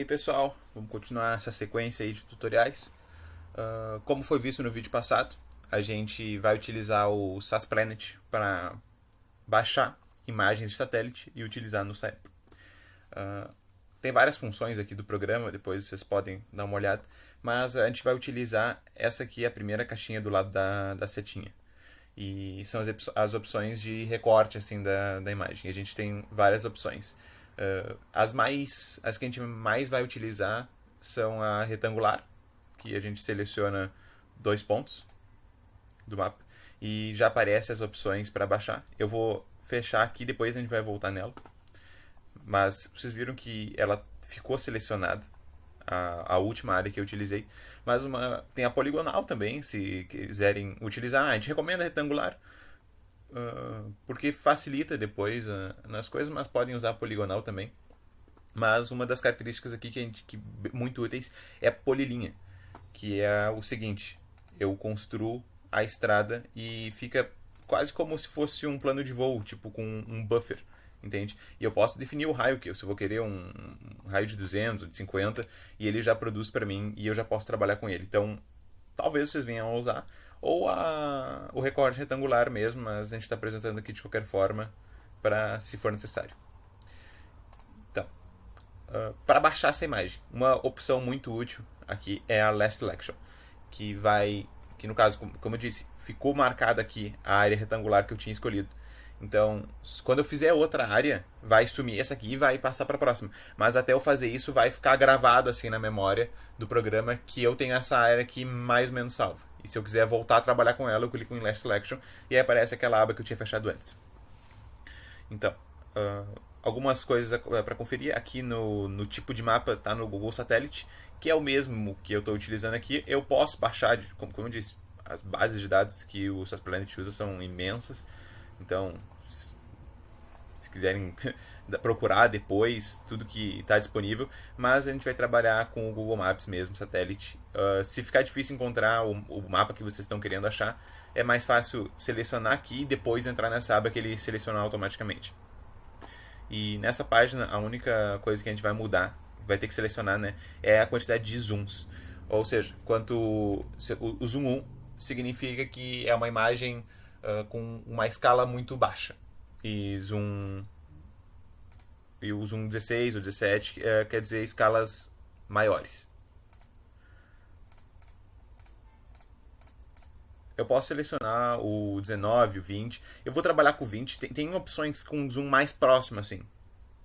Pessoal, vamos continuar essa sequência aí de tutoriais. Como foi visto no vídeo passado, a gente vai utilizar o SAS Planet para baixar imagens de satélite e utilizar no SAP. Tem várias funções aqui do programa, depois vocês podem dar uma olhada, mas a gente vai utilizar essa aqui, a primeira caixinha do lado da setinha. E são as opções de recorte assim da imagem. A gente tem várias opções. As que a gente mais vai utilizar são a retangular, que a gente seleciona 2 pontos do mapa e já aparece as opções para baixar. Eu vou fechar aqui, depois a gente vai voltar nela. Mas vocês viram que ela ficou selecionada, a última área que eu utilizei. Mas tem a poligonal também, se quiserem utilizar. A gente recomenda a retangular, porque facilita depois nas coisas, mas podem usar a poligonal também. Mas uma das características aqui que muito úteis é a polilinha, que é o seguinte: eu construo a estrada e fica quase como se fosse um plano de voo, tipo com um buffer, entende? E eu posso definir o raio, que se eu vou querer um raio de 200 ou de 50, e ele já produz para mim e eu já posso trabalhar com ele. Então, talvez vocês venham a usar, ou o recorte retangular mesmo, mas a gente está apresentando aqui de qualquer forma, para se for necessário. Então, para baixar essa imagem, uma opção muito útil aqui é a Last Selection, que no caso, como eu disse, ficou marcada aqui a área retangular que eu tinha escolhido. Então, quando eu fizer outra área, vai sumir essa aqui e vai passar para a próxima. Mas até eu fazer isso, vai ficar gravado assim na memória do programa que eu tenho essa área aqui mais ou menos salva. E se eu quiser voltar a trabalhar com ela, eu clico em Last Selection e aí aparece aquela aba que eu tinha fechado antes. Então, algumas coisas para conferir. Aqui no tipo de mapa está no Google Satellite, que é o mesmo que eu estou utilizando aqui. Eu posso baixar, como eu disse, as bases de dados que o SAS Planet usa são imensas. Então, se quiserem procurar depois, tudo que está disponível. Mas a gente vai trabalhar com o Google Maps mesmo, satélite. Se ficar difícil encontrar o mapa que vocês estão querendo achar, é mais fácil selecionar aqui e depois entrar nessa aba que ele seleciona automaticamente. E nessa página, a única coisa que a gente vai mudar, vai ter que selecionar, né, é a quantidade de zooms. Ou seja, o zoom 1 significa que é uma imagem com uma escala muito baixa. E o zoom 16 ou 17 quer dizer escalas maiores. Eu posso selecionar o 19, o 20. Eu vou trabalhar com o 20. Tem opções com zoom mais próximo, assim.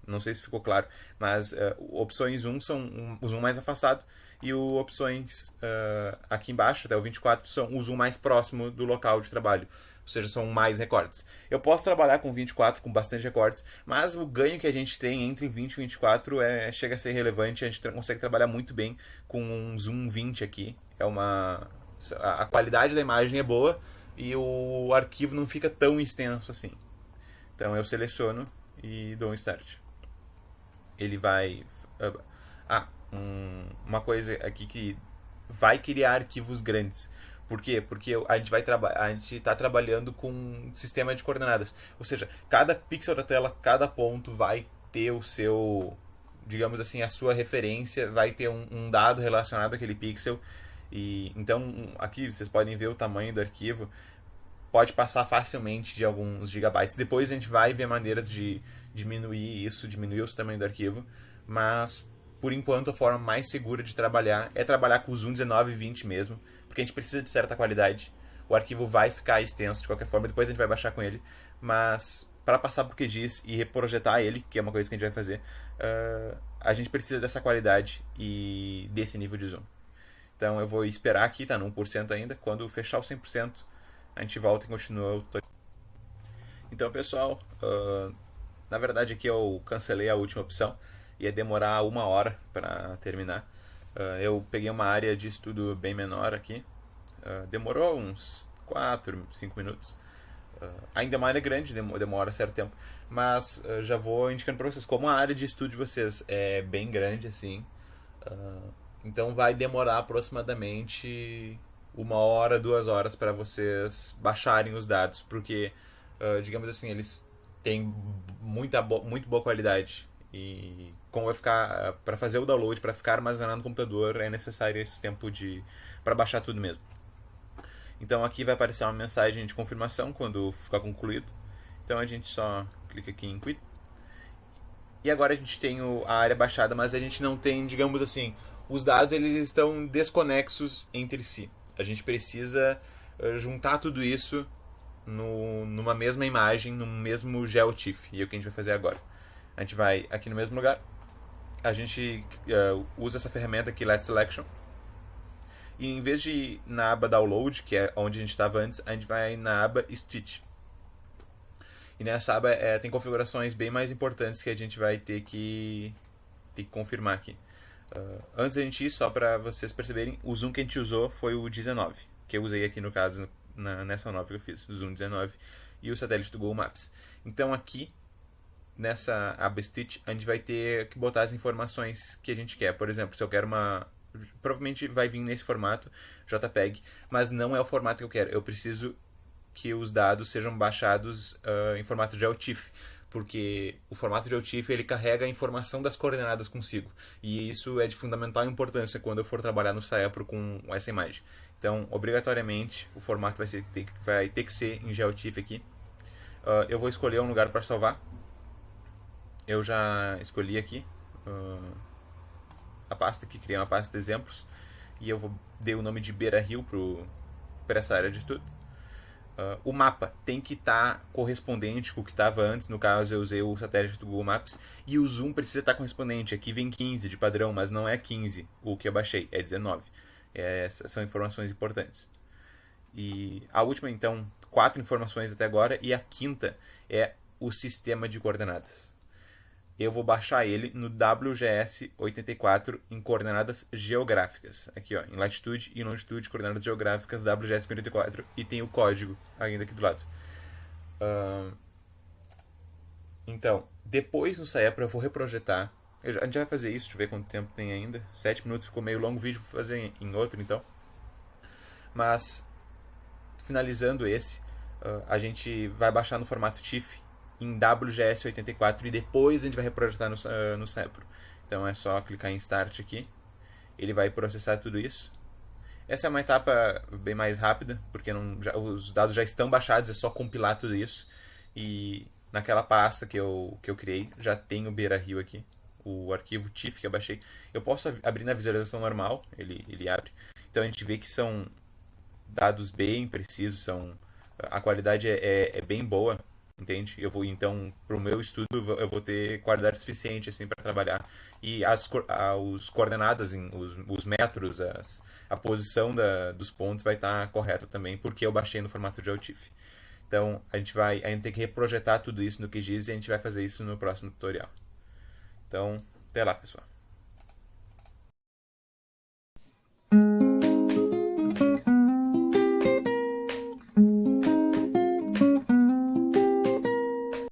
Não sei se ficou claro. Mas opções 1 são o zoom mais afastado. E opções aqui embaixo, até o 24, são o zoom mais próximo do local de trabalho. Ou seja, são mais recortes. Eu posso trabalhar com 24, com bastante recortes. Mas o ganho que a gente tem entre 20 e 24 chega a ser relevante. A gente consegue trabalhar muito bem com um zoom 20 aqui. A qualidade da imagem é boa e o arquivo não fica tão extenso assim. Então eu seleciono e dou um start. Ele vai... uma coisa aqui que vai criar arquivos grandes. Por quê? Porque a gente está trabalhando com um sistema de coordenadas. Ou seja, cada pixel da tela, cada ponto vai ter o seu... digamos assim, a sua referência, vai ter um dado relacionado àquele pixel. E então aqui vocês podem ver o tamanho do arquivo, pode passar facilmente de alguns gigabytes. Depois a gente vai ver maneiras de diminuir o tamanho do arquivo, mas por enquanto a forma mais segura de trabalhar é trabalhar com o zoom 19 e 20 mesmo, porque a gente precisa de certa qualidade. O arquivo vai ficar extenso de qualquer forma, depois a gente vai baixar com ele, mas para passar por QGIS e reprojetar ele, que é uma coisa que a gente vai fazer, a gente precisa dessa qualidade e desse nível de zoom. Então eu vou esperar aqui, tá no 1% ainda. Quando fechar o 100%, a gente volta e continua o tutorial. Então, pessoal, na verdade aqui eu cancelei a última opção. Ia demorar 1 hora para terminar. Eu peguei uma área de estudo bem menor aqui. Demorou uns 4, 5 minutos. Ainda é uma área grande, demora certo tempo. Mas já vou indicando para vocês, como a área de estudo de vocês é bem grande, assim... então vai demorar aproximadamente 1 hora, 2 horas para vocês baixarem os dados, porque, digamos assim, eles têm muito boa qualidade E como vai ficar, para fazer o download, para ficar armazenado no computador, é necessário esse tempo para baixar tudo mesmo. Então aqui vai aparecer uma mensagem de confirmação quando ficar concluído. Então a gente só clica aqui em Quit. E agora a gente tem a área baixada, mas a gente não tem, digamos assim, os dados eles estão desconexos entre si. A gente precisa juntar tudo isso numa mesma imagem, no mesmo GeoTIFF. E é o que a gente vai fazer agora. A gente vai aqui no mesmo lugar. A gente usa essa ferramenta aqui, Last Selection. E em vez de ir na aba Download, que é onde a gente estava antes, a gente vai na aba Stitch. E nessa aba tem configurações bem mais importantes que a gente vai ter que confirmar aqui. Antes da gente ir, só para vocês perceberem, o zoom que a gente usou foi o 19, que eu usei aqui no caso, nessa nova que eu fiz, o zoom 19, e o satélite do Google Maps. Então aqui, nessa aba Stitch, a gente vai ter que botar as informações que a gente quer. Por exemplo, se eu quero provavelmente vai vir nesse formato, JPEG, mas não é o formato que eu quero. Eu preciso que os dados sejam baixados em formato GeoTIFF, porque o formato GeoTIFF ele carrega a informação das coordenadas consigo, e isso é de fundamental importância quando eu for trabalhar no Saepro com essa imagem. Então, obrigatoriamente, o formato vai ter que ser em GeoTIFF aqui. Eu vou escolher um lugar para salvar. Eu já escolhi aqui a pasta aqui, criei uma pasta de exemplos, e eu dei o nome de Beira Rio para essa área de estudo. O mapa tem que estar correspondente com o que estava antes. No caso, eu usei o satélite do Google Maps. E o zoom precisa estar correspondente. Aqui vem 15 de padrão, mas não é 15 o que eu baixei, é 19. Essas são informações importantes. E a última, então, 4 informações até agora. E a quinta é o sistema de coordenadas. Eu vou baixar ele no WGS84 em coordenadas geográficas. Aqui, ó, em latitude e longitude, coordenadas geográficas, WGS84. E tem o código ainda aqui do lado. Então, depois no Saepra eu vou reprojetar. A gente vai fazer isso, deixa eu ver quanto tempo tem ainda. 7 minutos, ficou meio longo o vídeo, vou fazer em outro então. Mas, finalizando esse, a gente vai baixar no formato TIFF em WGS84 e depois a gente vai reprojetar no Saepro. Então é só clicar em Start aqui. Ele vai processar tudo isso. Essa é uma etapa bem mais rápida, porque os dados já estão baixados, é só compilar tudo isso. E naquela pasta que eu criei, já tem o Beira Rio aqui, o arquivo TIFF que eu baixei. Eu posso abrir na visualização normal, ele abre. Então a gente vê que são dados bem precisos, a qualidade é bem boa. Entende? Então, para o meu estudo, eu vou ter qualidade suficiente assim para trabalhar. E os coordenadas, os metros, a posição dos pontos vai estar correta também, porque eu baixei no formato GeoTIFF. Então, a gente tem que reprojetar tudo isso no QGIS e a gente vai fazer isso no próximo tutorial. Então, até lá, pessoal.